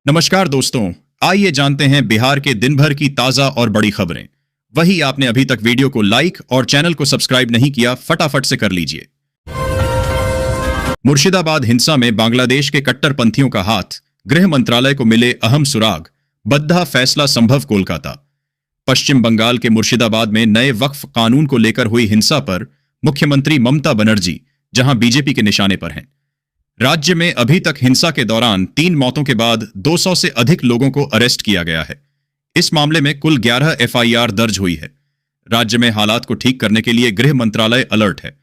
नमस्कार दोस्तों, आइए जानते हैं बिहार के दिन भर की ताजा और बड़ी खबरें। वही आपने अभी तक वीडियो को लाइक और चैनल को सब्सक्राइब नहीं किया, फटाफट से कर लीजिए। मुर्शिदाबाद हिंसा में बांग्लादेश के कट्टरपंथियों का हाथ, गृह मंत्रालय को मिले अहम सुराग, बद्धा फैसला संभव कोलकाता। पश्चिम बंगाल के मुर्शिदाबाद में नए वक्फ कानून को लेकर हुई हिंसा पर मुख्यमंत्री ममता बनर्जी जहां बीजेपी के निशाने पर हैं। राज्य में अभी तक हिंसा के दौरान 3 मौतों के बाद 200 से अधिक लोगों को अरेस्ट किया गया है। इस मामले में कुल 11 एफआईआर दर्ज हुई है। राज्य में हालात को ठीक करने के लिए गृह मंत्रालय अलर्ट है।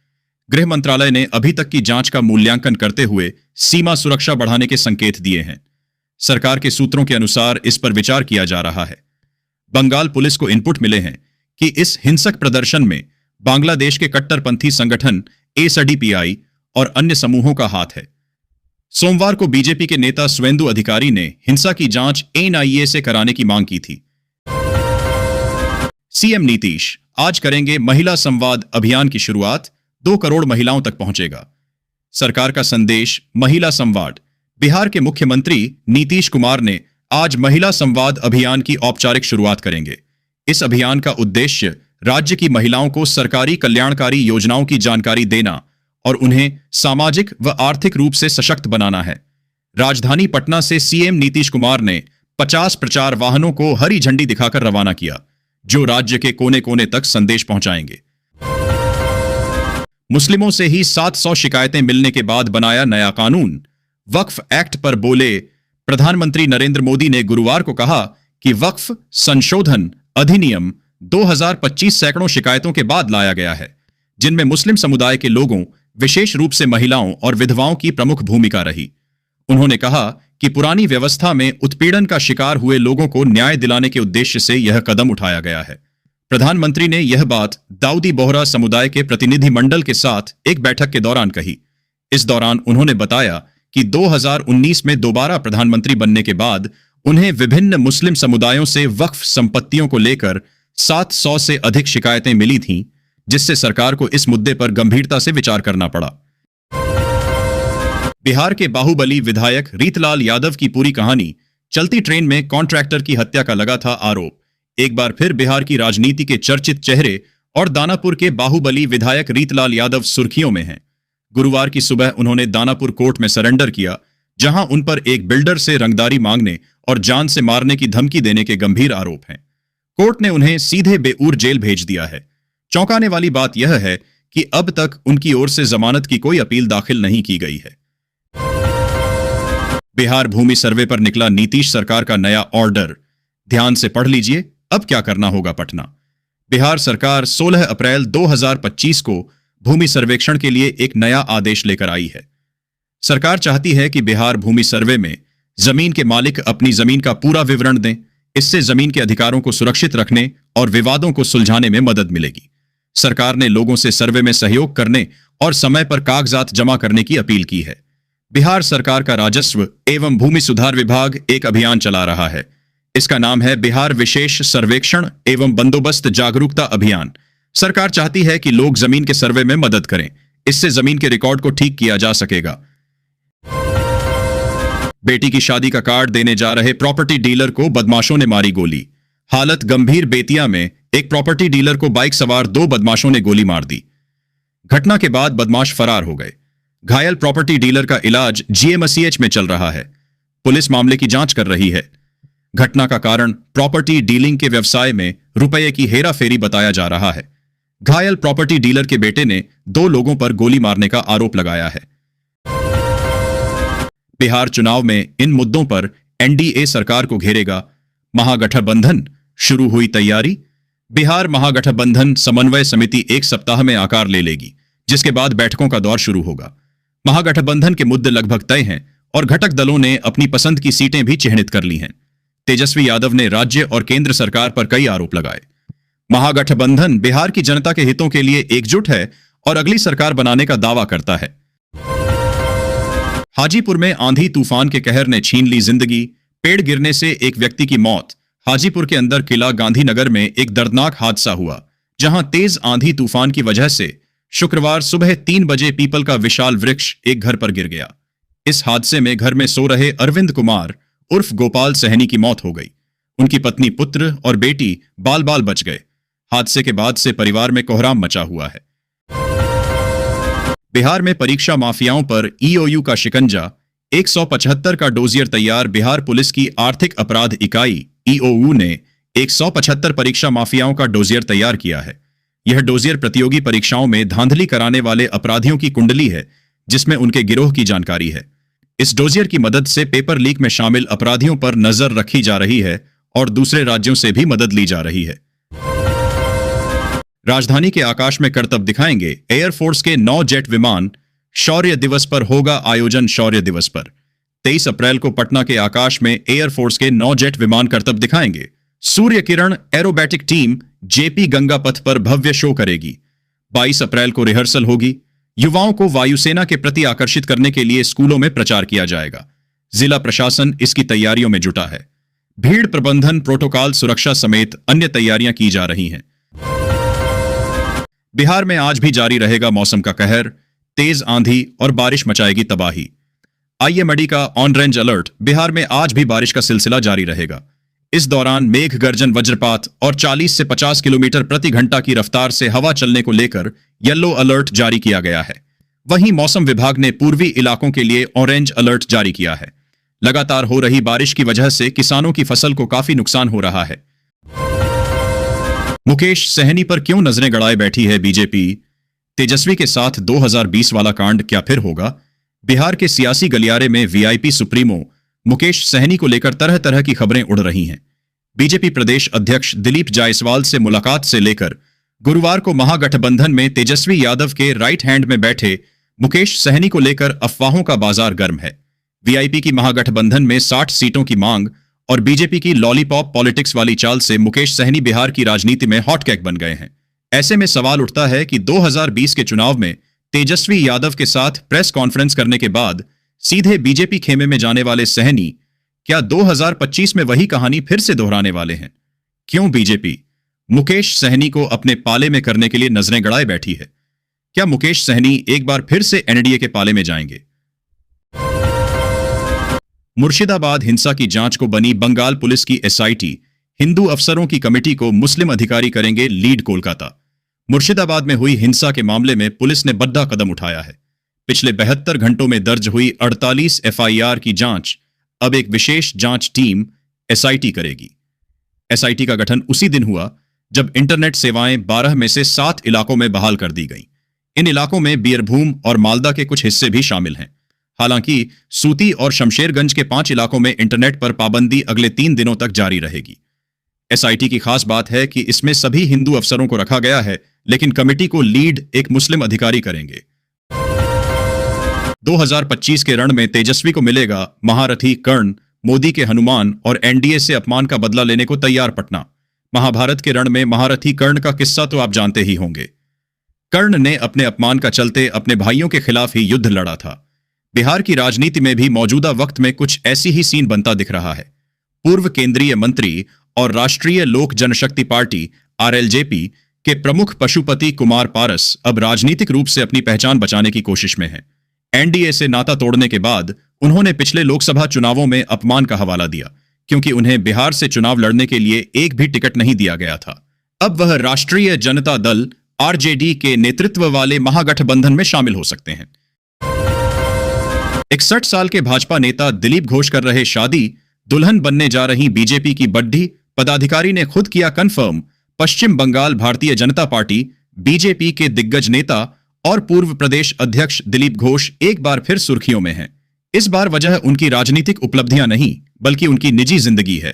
गृह मंत्रालय ने अभी तक की जांच का मूल्यांकन करते हुए सीमा सुरक्षा बढ़ाने के संकेत दिए हैं। सरकार के सूत्रों के अनुसार इस पर विचार किया जा रहा है। बंगाल पुलिस को इनपुट मिले हैं कि इस हिंसक प्रदर्शन में बांग्लादेश के कट्टरपंथी संगठन एसडीपीआई और अन्य समूहों का हाथ है। सोमवार को बीजेपी के नेता सुवेंदु अधिकारी ने हिंसा की जांच एनआईए से कराने की मांग की थी। सीएम नीतीश आज करेंगे महिला संवाद अभियान की शुरुआत, 2 करोड़ महिलाओं तक पहुंचेगा। सरकार का संदेश महिला संवाद। बिहार के मुख्यमंत्री नीतीश कुमार ने आज महिला संवाद अभियान की औपचारिक शुरुआत करेंगे। इस अभियान का उद्देश्य राज्य की महिलाओं को सरकारी कल्याणकारी योजनाओं की जानकारी देना और उन्हें सामाजिक व आर्थिक रूप से सशक्त बनाना है। राजधानी पटना से सीएम नीतीश कुमार ने 50 प्रचार वाहनों को हरी झंडी दिखाकर रवाना किया, जो राज्य के कोने कोने तक संदेश पहुंचाएंगे। मुस्लिमों से ही 700 शिकायतें मिलने के बाद बनाया नया कानून। वक्फ एक्ट पर बोले प्रधानमंत्री नरेंद्र मोदी ने गुरुवार को कहा कि वक्फ संशोधन अधिनियम 2025 सैकड़ों शिकायतों के बाद लाया गया है, जिनमें मुस्लिम समुदाय के लोगों, विशेष रूप से महिलाओं और विधवाओं की प्रमुख भूमिका रही। उन्होंने कहा कि पुरानी व्यवस्था में उत्पीड़न का शिकार हुए लोगों को न्याय दिलाने के उद्देश्य से यह कदम उठाया गया है। प्रधानमंत्री ने यह बात दाऊदी बोहरा समुदाय के प्रतिनिधि मंडल के साथ एक बैठक के दौरान कही। इस दौरान उन्होंने बताया कि 2019 में दोबारा प्रधानमंत्री बनने के बाद उन्हें विभिन्न मुस्लिम समुदायों से वक्फ संपत्तियों को लेकर 700 से अधिक शिकायतें मिली थीं, जिससे सरकार को इस मुद्दे पर गंभीरता से विचार करना पड़ा। बिहार के बाहुबली विधायक रीतलाल यादव की पूरी कहानी, चलती ट्रेन में कॉन्ट्रैक्टर की हत्या का लगा था आरोप। एक बार फिर बिहार की राजनीति के चर्चित चेहरे और दानापुर के बाहुबली विधायक रीतलाल यादव सुर्खियों में हैं। गुरुवार की सुबह उन्होंने दानापुर कोर्ट में सरेंडर किया, जहां उन पर एक बिल्डर से रंगदारी मांगने और जान से मारने की धमकी देने के गंभीर आरोप हैं। कोर्ट ने उन्हें सीधे बेऊर जेल भेज दिया है। चौंकाने वाली बात यह है कि अब तक उनकी ओर से जमानत की कोई अपील दाखिल नहीं की गई है। बिहार भूमि सर्वे पर निकला नीतीश सरकार का नया ऑर्डर, ध्यान से पढ़ लीजिए, अब क्या करना होगा पटना। बिहार सरकार 16 अप्रैल 2025 को भूमि सर्वेक्षण के लिए एक नया आदेश लेकर आई है। सरकार चाहती है कि बिहार भूमि सर्वे में जमीन के मालिक अपनी जमीन का पूरा विवरण दें। इससे जमीन के अधिकारों को सुरक्षित रखने और विवादों को सुलझाने में मदद मिलेगी। सरकार ने लोगों से सर्वे में सहयोग करने और समय पर कागजात जमा करने की अपील की है। बिहार सरकार का राजस्व एवं भूमि सुधार विभाग एक अभियान चला रहा है। इसका नाम है बिहार विशेष सर्वेक्षण एवं बंदोबस्त जागरूकता अभियान। सरकार चाहती है कि लोग जमीन के सर्वे में मदद करें, इससे जमीन के रिकॉर्ड को ठीक किया जा सकेगा। बेटी की शादी का कार्ड देने जा रहे प्रॉपर्टी डीलर को बदमाशों ने मारी गोली। हालत गंभीर। बेतिया में एक प्रॉपर्टी डीलर को बाइक सवार 2 बदमाशों ने गोली मार दी। घटना के बाद बदमाश फरार हो गए। घायल प्रॉपर्टी डीलर का इलाज जीएमसीएच में चल रहा है। पुलिस मामले की जांच कर रही है। घटना का कारण प्रॉपर्टी डीलिंग के व्यवसाय में रुपये की हेराफेरी बताया जा रहा है। घायल प्रॉपर्टी डीलर के बेटे ने 2 लोगों पर गोली मारने का आरोप लगाया है। बिहार चुनाव में इन मुद्दों पर एनडीए सरकार को घेरेगा। महागठबंधन, शुरू हुई तैयारी। बिहार महागठबंधन समन्वय समिति 1 सप्ताह में आकार ले लेगी, जिसके बाद बैठकों का दौर शुरू होगा। महागठबंधन के मुद्दे लगभग तय हैं और घटक दलों ने अपनी पसंद की सीटें भी चिह्नित कर ली हैं। तेजस्वी यादव ने राज्य और केंद्र सरकार पर कई आरोप लगाए। महागठबंधन बिहार की जनता के हितों के लिए एकजुट है और अगली सरकार बनाने का दावा करता है। हाजीपुर में आंधी तूफान के कहर ने छीन ली जिंदगी। पेड़ गिरने से एक व्यक्ति की मौत। हाजीपुर के अंदर किला गांधीनगर में एक दर्दनाक हादसा हुआ, जहां तेज आंधी तूफान की वजह से शुक्रवार सुबह 3 बजे पीपल का विशाल वृक्ष एक घर पर गिर गया। इस हादसे में घर में सो रहे अरविंद कुमार उर्फ गोपाल सहनी की मौत हो गई। उनकी पत्नी, पुत्र और बेटी बाल बाल बच गए। हादसे के बाद से परिवार में कोहराम मचा हुआ है। बिहार में परीक्षा माफियाओं पर ईओयू का शिकंजा। 175 का डोजियर तैयार। बिहार पुलिस की आर्थिक अपराध इकाई ईओयू ने 175 परीक्षा माफियाओं का डोजियर तैयार किया है। यह डोजियर प्रतियोगी परीक्षाओं में धांधली कराने वाले अपराधियों की कुंडली है, जिसमें उनके गिरोह की जानकारी है। इस डोजियर की मदद से पेपर लीक में शामिल अपराधियों पर नजर रखी जा रही है और दूसरे राज्यों से भी मदद ली जा रही है। राजधानी के आकाश में करतब दिखाएंगे एयरफोर्स के 9 जेट विमान। शौर्य दिवस पर होगा आयोजन। शौर्य दिवस पर 23 अप्रैल को पटना के आकाश में एयरफोर्स के 9 जेट विमान करतब दिखाएंगे। Surya Kiran aerobatic team JP Ganga पथ पर भव्य शो करेगी। 22 अप्रैल को रिहर्सल होगी। युवाओं को वायुसेना के प्रति आकर्षित करने के लिए स्कूलों में प्रचार किया जाएगा। जिला प्रशासन इसकी तैयारियों में जुटा है। भीड़ प्रबंधन, प्रोटोकॉल, सुरक्षा समेत अन्य तैयारियां की जा रही हैं। बिहार में आज भी जारी रहेगा मौसम का कहर। तेज आंधी और बारिश मचाएगी तबाही। आईएमडी का ऑन रेंज अलर्ट। बिहार में आज भी बारिश का सिलसिला जारी रहेगा। इस दौरान मेघ गर्जन, वज्रपात और 40 से 50 किलोमीटर प्रति घंटा की रफ्तार से हवा चलने को लेकर येलो अलर्ट जारी किया गया है। वहीं मौसम विभाग ने पूर्वी इलाकों के लिए ऑरेंज अलर्ट जारी किया है। लगातार हो रही बारिश की वजह से किसानों की फसल को काफी नुकसान हो रहा है। मुकेश सहनी पर क्यों नजरें गड़ाए बैठी है बीजेपी? तेजस्वी के साथ 2020 वाला कांड क्या फिर होगा? बिहार के सियासी गलियारे में वीआईपी सुप्रीमो मुकेश सहनी को लेकर तरह तरह की खबरें उड़ रही हैं। बीजेपी प्रदेश अध्यक्ष दिलीप जायसवाल से मुलाकात से लेकर गुरुवार को महागठबंधन में तेजस्वी यादव के राइट हैंड में बैठे मुकेश सहनी को लेकर अफवाहों का बाजार गर्म है। वीआईपी की महागठबंधन में 60 सीटों की मांग और बीजेपी की लॉलीपॉप पॉलिटिक्स वाली चाल से मुकेश सहनी बिहार की राजनीति में हॉटकेक बन गए हैं। ऐसे में सवाल उठता है कि 2020 के चुनाव में तेजस्वी यादव के साथ प्रेस कॉन्फ्रेंस करने के बाद सीधे बीजेपी खेमे में जाने वाले सहनी क्या 2025 में वही कहानी फिर से दोहराने वाले हैं? क्यों बीजेपी मुकेश सहनी को अपने पाले में करने के लिए नजरें गड़ाए बैठी है? क्या मुकेश सहनी एक बार फिर से एनडीए के पाले में जाएंगे? मुर्शिदाबाद हिंसा की जांच को बनी बंगाल पुलिस की एसआईटी। हिंदू अफसरों की कमेटी को मुस्लिम अधिकारी करेंगे लीड। कोलकाता। मुर्शिदाबाद में हुई हिंसा के मामले में पुलिस ने बड़ा कदम उठाया है। पिछले 72 घंटों में दर्ज हुई 48 एफआईआर की जांच अब एक विशेष जांच टीम एसआईटी करेगी। एसआईटी का गठन उसी दिन हुआ जब इंटरनेट सेवाएं 12 में से 7 इलाकों में बहाल कर दी गईं। इन इलाकों में बीरभूम और मालदा के कुछ हिस्से भी शामिल हैं। हालांकि सूती और शमशेरगंज के 5 इलाकों में इंटरनेट पर पाबंदी अगले 3 दिनों तक जारी रहेगी। एसआईटी की खास बात है कि इसमें सभी हिंदू अफसरों को रखा गया है, लेकिन कमेटी को लीड एक मुस्लिम अधिकारी करेंगे। 2025 के रण में तेजस्वी को मिलेगा महारथी कर्ण। मोदी के हनुमान और एनडीए से अपमान का बदला लेने को तैयार पटना। महाभारत के रण में महारथी कर्ण का किस्सा तो आप जानते ही होंगे। कर्ण ने अपने अपमान का चलते अपने भाइयों के खिलाफ ही युद्ध लड़ा था। बिहार की राजनीति में भी मौजूदा वक्त में कुछ ऐसी ही सीन बनता दिख रहा है। पूर्व केंद्रीय मंत्री और राष्ट्रीय लोक जनशक्ति पार्टी आरएलजेपी के प्रमुख पशुपति कुमार पारस अब राजनीतिक रूप से अपनी पहचान बचाने की कोशिश में हैं। एनडीए से नाता तोड़ने के बाद उन्होंने पिछले लोकसभा चुनावों में अपमान का हवाला दिया, क्योंकि उन्हें बिहार से चुनाव लड़ने के लिए एक भी टिकट नहीं दिया गया था। अब वह राष्ट्रीय जनता दल आरजेडी के नेतृत्व वाले महागठबंधन में शामिल हो सकते हैं। 61 साल के भाजपा नेता दिलीप घोष कर रहे शादी। दुल्हन बनने जा रही बीजेपी की बड्ढी। पदाधिकारी ने खुद किया कंफर्म। पश्चिम बंगाल भारतीय जनता पार्टी बीजेपी के दिग्गज नेता और पूर्व प्रदेश अध्यक्ष दिलीप घोष एक बार फिर सुर्खियों में हैं। इस बार वजह उनकी राजनीतिक उपलब्धियां नहीं, बल्कि उनकी निजी जिंदगी है।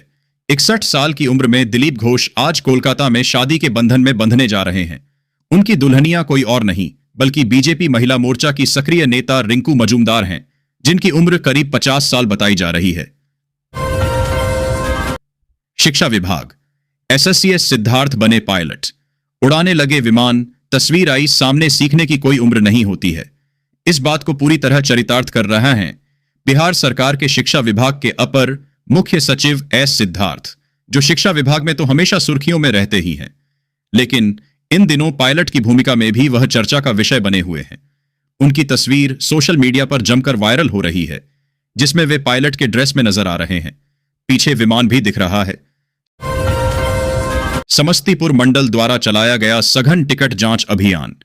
61 साल की उम्र में दिलीप घोष आज कोलकाता में शादी के बंधन में बंधने जा रहे हैं। उनकी दुल्हनियां कोई और नहीं, बल्कि बीजेपी महिला मोर्चा की सक्रिय नेता रिंकू मजूमदार हैं, जिनकी उम्र करीब 50 साल बताई जा रही है। शिक्षा विभाग। एसएससीएस सिद्धार्थ बने पायलट। उड़ाने लगे विमान। तस्वीर आई सामने। सीखने की कोई उम्र नहीं होती है। इस बात को पूरी तरह चरितार्थ कर रहे हैं बिहार सरकार के शिक्षा विभाग के अपर मुख्य सचिव एस सिद्धार्थ, जो शिक्षा विभाग में तो हमेशा सुर्खियों में रहते ही हैं, लेकिन इन दिनों पायलट की भूमिका में भी वह चर्चा का विषय बने हुए हैं। उनकी तस्वीर सोशल मीडिया पर जमकर वायरल हो रही है, जिसमें वे पायलट के ड्रेस में नजर आ रहे हैं। पीछे विमान भी दिख रहा है। समस्तीपुर मंडल द्वारा चलाया गया सघन टिकट जांच अभियान।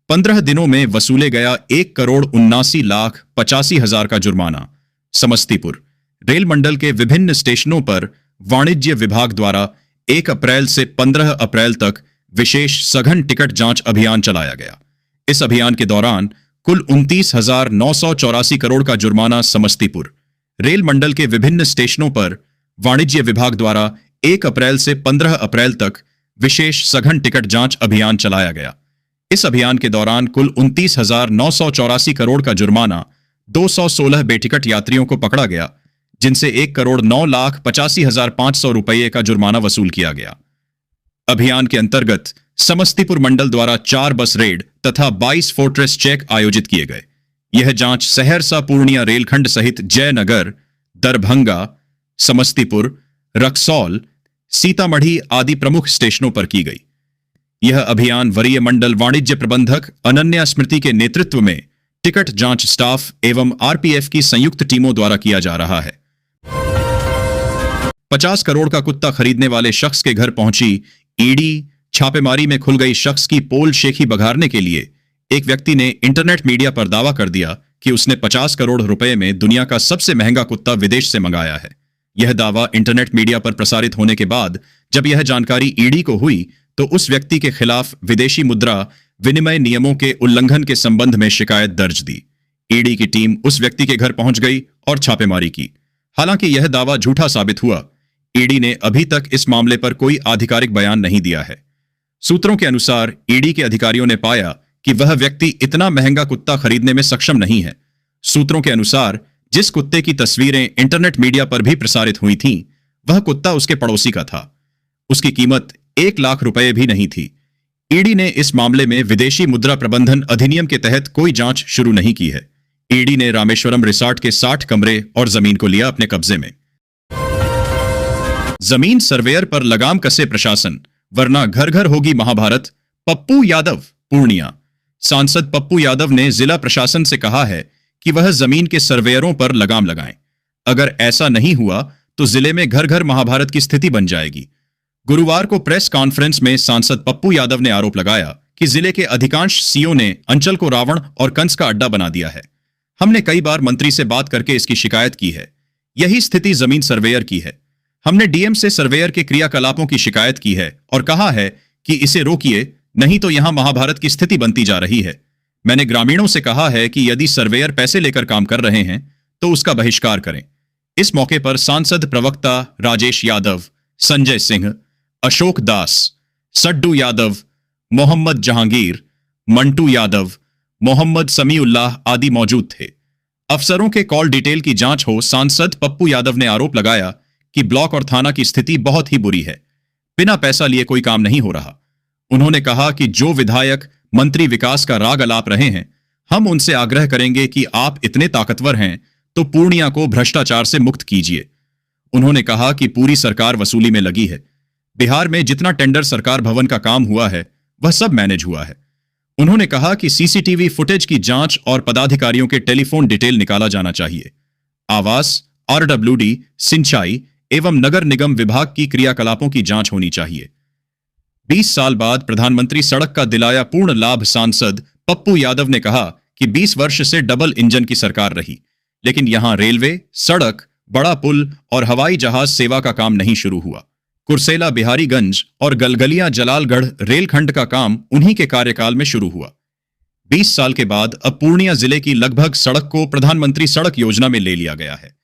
15 दिनों में वसूले गया 1,79,85,000 का जुर्माना। समस्तीपुर रेल मंडल के विभिन्न स्टेशनों पर वाणिज्य विभाग द्वारा 1 अप्रैल से 15 अप्रैल तक विशेष सघन टिकट जांच अभियान चलाया गया। इस अभियान के दौरान कुल 29,984 करोड़ का जुर्माना समस्तीपुर रेल मंडल के विभिन्न स्टेशनों पर वाणिज्य विभाग द्वारा 1 अप्रैल से 15 अप्रैल तक विशेष सघन टिकट जांच अभियान चलाया गया। इस अभियान के दौरान कुल 29,984 करोड़ का जुर्माना 216 बेटिकट यात्रियों को पकड़ा गया, जिनसे 1,09,85,500 रुपये का जुर्माना वसूल किया गया। अभियान के अंतर्गत समस्तीपुर मंडल द्वारा 4 बस रेड तथा 22 फोर्ट्रेस चेक आयोजित किए गए। यह जांच सहरसा पूर्णिया रेलखंड सहित जयनगर, दरभंगा, समस्तीपुर, रक्सौल, सीतामढ़ी आदि प्रमुख स्टेशनों पर की गई। यह अभियान वरीय मंडल वाणिज्य प्रबंधक अनन्या स्मृति के नेतृत्व में टिकट जांच स्टाफ एवं आरपीएफ की संयुक्त टीमों द्वारा किया जा रहा है। 50 करोड़ का कुत्ता खरीदने वाले शख्स के घर पहुंची ईडी। छापेमारी में खुल गई शख्स की पोल शेखी बघारने के लिए एक व्यक्ति ने इंटरनेट मीडिया पर दावा कर दिया कि उसने 50 करोड़ रुपए में दुनिया का सबसे महंगा कुत्ता विदेश से मंगाया है। यह दावा इंटरनेट मीडिया पर प्रसारित होने के बाद जब यह जानकारी ईडी को हुई तो उस व्यक्ति के खिलाफ विदेशी मुद्रा विनिमय नियमों के उल्लंघन के संबंध में शिकायत दर्ज दी। ईडी की टीम उस व्यक्ति के घर पहुंच गई और छापेमारी की। हालांकि यह दावा झूठा साबित हुआ। ईडी ने अभी तक इस मामले पर कोई आधिकारिक बयान नहीं दिया है। सूत्रों के अनुसार ईडी के अधिकारियों ने पाया कि वह व्यक्ति इतना महंगा कुत्ता खरीदने में सक्षम नहीं है। सूत्रों के अनुसार जिस कुत्ते की तस्वीरें इंटरनेट मीडिया पर भी प्रसारित हुई थीं, वह कुत्ता उसके पड़ोसी का था। उसकी कीमत 1 लाख रुपए भी नहीं थी। ईडी ने इस मामले में विदेशी मुद्रा प्रबंधन अधिनियम के तहत कोई जांच शुरू नहीं की है। ईडी ने रामेश्वरम रिसॉर्ट के 60 कमरे और जमीन को लिया अपने कब्जे में। जमीन सर्वेयर पर लगाम कसे प्रशासन, वरना घर घर होगी महाभारत। पप्पू यादव पूर्णिया। सांसद पप्पू यादव ने जिला प्रशासन से कहा है कि वह जमीन के सर्वेयरों पर लगाम लगाएं। अगर ऐसा नहीं हुआ तो जिले में घर घर महाभारत की स्थिति बन जाएगी। गुरुवार को प्रेस कॉन्फ्रेंस में सांसद पप्पू यादव ने आरोप लगाया कि जिले के अधिकांश सीओ ने अंचल को रावण और कंस का अड्डा बना दिया है। हमने कई बार मंत्री से बात करके इसकी शिकायत की है। यही स्थिति जमीन सर्वेयर की है। हमने डीएम से सर्वेयर के क्रियाकलापों की शिकायत की है और कहा है कि इसे रोकिए, नहीं तो यहां महाभारत की स्थिति बनती जा रही है। मैंने ग्रामीणों से कहा है कि यदि सर्वेयर पैसे लेकर काम कर रहे हैं तो उसका बहिष्कार करें। इस मौके पर सांसद प्रवक्ता राजेश यादव, संजय सिंह, अशोक दास, सड्डू यादव, मोहम्मद जहांगीर, मंटू यादव, मोहम्मद समीउल्लाह आदि मौजूद थे। अफसरों के कॉल डिटेल की जांच हो। सांसद पप्पू यादव ने आरोप लगाया कि ब्लॉक और थाना की स्थिति बहुत ही बुरी है। बिना पैसा लिए कोई काम नहीं हो रहा। उन्होंने कहा कि जो विधायक मंत्री विकास का राग अलाप रहे हैं, हम उनसे आग्रह करेंगे कि आप इतने ताकतवर हैं तो पूर्णिया को भ्रष्टाचार से मुक्त कीजिए। उन्होंने कहा कि पूरी सरकार वसूली में लगी है। बिहार में जितना टेंडर सरकार भवन का काम हुआ है वह सब मैनेज हुआ है। उन्होंने कहा कि सीसीटीवी फुटेज की जांच और पदाधिकारियों के टेलीफोन डिटेल निकाला जाना चाहिए। आवास, आरडब्ल्यूडी, सिंचाई एवं नगर निगम विभाग की क्रियाकलापों की जांच होनी चाहिए। 20 साल बाद प्रधानमंत्री सड़क का दिलाया पूर्ण लाभ। सांसद पप्पू यादव ने कहा कि 20 वर्ष से डबल इंजन की सरकार रही, लेकिन यहां रेलवे, सड़क, बड़ा पुल और हवाई जहाज सेवा का काम नहीं शुरू हुआ। कुर्सेला बिहारीगंज और गलगलिया जलालगढ़ रेलखंड का काम उन्हीं के कार्यकाल में शुरू हुआ। 20 साल के बाद अब पूर्णिया जिले की लगभग सड़क को प्रधानमंत्री सड़क योजना में ले लिया गया है।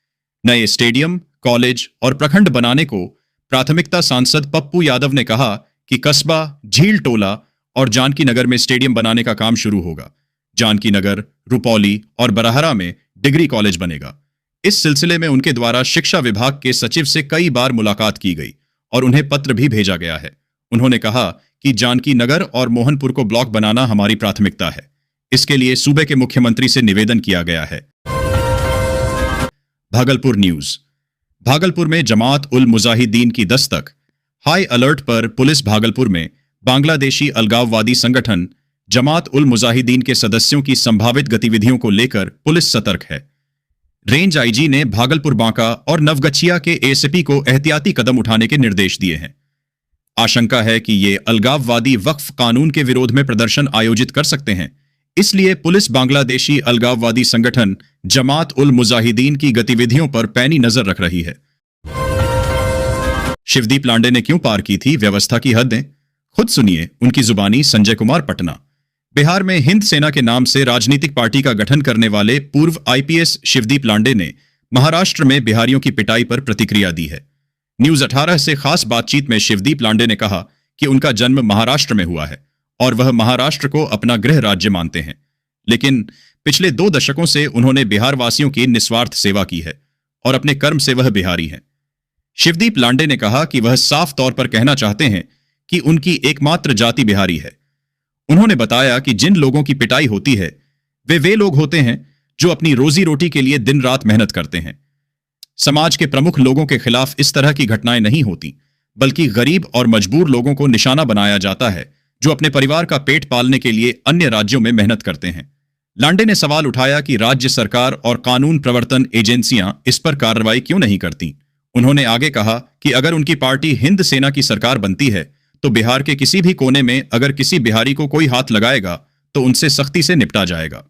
नए स्टेडियम, कॉलेज और प्रखंड बनाने को प्राथमिकता। सांसद पप्पू यादव ने कहा कि कस्बा, झील टोला और जानकी नगर में स्टेडियम बनाने का काम शुरू होगा। जानकी नगर, रुपौली और बरहरा में डिग्री कॉलेज बनेगा। इस सिलसिले में उनके द्वारा शिक्षा विभाग के सचिव से कई बार मुलाकात की गई और उन्हें पत्र भी भेजा गया है। उन्होंने कहा कि जानकी नगर और मोहनपुर को ब्लॉक बनाना हमारी प्राथमिकता है। इसके लिए सूबे के मुख्यमंत्री से निवेदन किया गया है। भागलपुर न्यूज। भागलपुर में जमात उल मुजाहिदीन की दस्तक। हाई अलर्ट पर पुलिस। भागलपुर में बांग्लादेशी अलगाववादी संगठन जमात उल मुजाहिदीन के सदस्यों की संभावित गतिविधियों को लेकर पुलिस सतर्क है। रेंज आईजी ने भागलपुर बांका और नवगछिया के एसीपी को एहतियाती कदम उठाने के निर्देश दिए हैं। आशंका है कि ये अलगाववादी वक्फ कानून के विरोध में प्रदर्शन आयोजित कर सकते हैं, इसलिए पुलिस बांग्लादेशी अलगाववादी संगठन जमात उल मुजाहिदीन की गतिविधियों पर पैनी नजर रख रही है। शिवदीप लांडे ने क्यों पार की थी व्यवस्था की हदें? खुद सुनिए उनकी जुबानी संजय कुमार पटना। बिहार में हिंद सेना के नाम से राजनीतिक पार्टी का गठन करने वाले पूर्व आईपीएस शिवदीप लांडे ने महाराष्ट्र में बिहारियों की पिटाई पर प्रतिक्रिया दी है। न्यूज 18 से खास बातचीत में शिवदीप लांडे ने कहा कि उनका जन्म महाराष्ट्र में हुआ है और वह महाराष्ट्र को अपना गृह राज्य मानते हैं, लेकिन पिछले 2 दशकों से उन्होंने बिहार वासियों की निस्वार्थ सेवा की है और अपने कर्म से वह बिहारी हैं। शिवदीप लांडे ने कहा कि वह साफ तौर पर कहना चाहते हैं कि उनकी एकमात्र जाति बिहारी है। उन्होंने बताया कि जिन लोगों की पिटाई होती है वे लोग होते हैं जो अपनी रोजी रोटी के लिए दिन रात मेहनत करते हैं। समाज के प्रमुख लोगों के खिलाफ इस तरह की घटनाएं नहीं होती, बल्कि गरीब और मजबूर लोगों को निशाना बनाया जाता है जो अपने परिवार का पेट पालने के लिए अन्य राज्यों में मेहनत करते हैं। लांडे ने सवाल उठाया कि राज्य सरकार और कानून प्रवर्तन एजेंसियां इस पर कार्रवाई क्यों नहीं करती। उन्होंने आगे कहा कि अगर उनकी पार्टी हिंद सेना की सरकार बनती है तो बिहार के किसी भी कोने में अगर किसी बिहारी को कोई हाथ लगाएगा तो उनसे सख्ती से निपटा जाएगा।